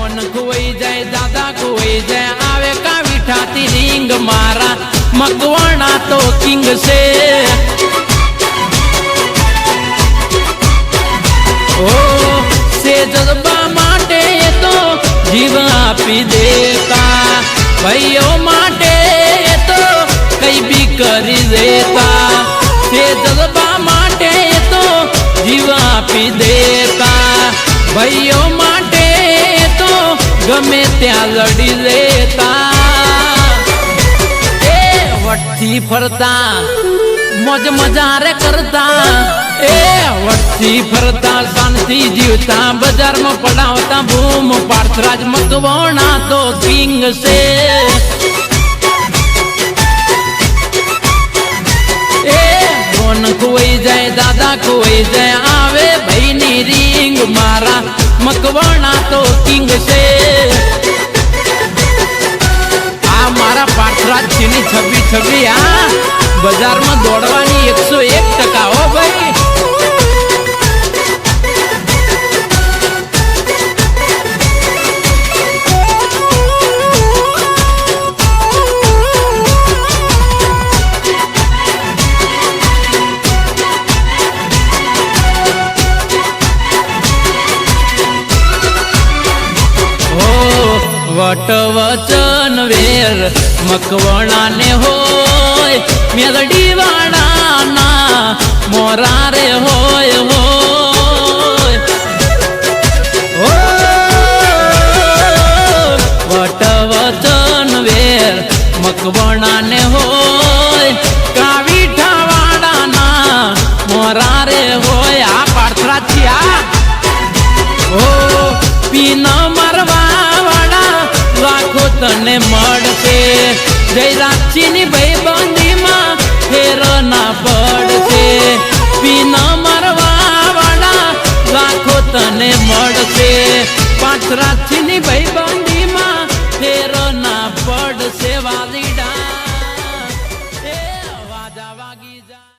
મોન ખોઈ જાય દાદા ખોઈ જાય આવે કા વિઠાતી રીંગ મારા મકવાણા તો કિંગ છે ઓ સે જજબા માટે તો જીવ આપી દેતા ભાઈઓ માટે તો કઈ બી કરી દેતા સે જજબા માટે તો જીવ આપી દેતા ભાઈઓ માટે તો ગમે ત્યાં લડી લેતા એ વટથી ફરતા મોજ મજારે કરતા એ વટથી ફરતા શાંતિ જીવતા બજારમાં પડાવતા બૂમ પાર્થરાજ મકવાણા તો કિંગ છે એ મોન ખોઈ જાય દાદા ખોઈ જાય આવે ભાઈની રીંગ મારા મકવાણા તો કિંગ છે આ મારા પાર્થરાજ ની છબી છબી આ બજારમાં દોડવાની 101% હો ભાઈ વટ વચન વેર મકવાણા ને હોય મેલડી વાળાના મોરા રે હોય વટ વચન વેર મકવાણા ને હોય કાવીઠા વાળાના મોરા રે હોય આ પાર્થરા છે આ ઓ પીન મરવા લાખો તને મળશે જય રાક્ષીની ભાઈ બંધીમાં ફેર ના પડશે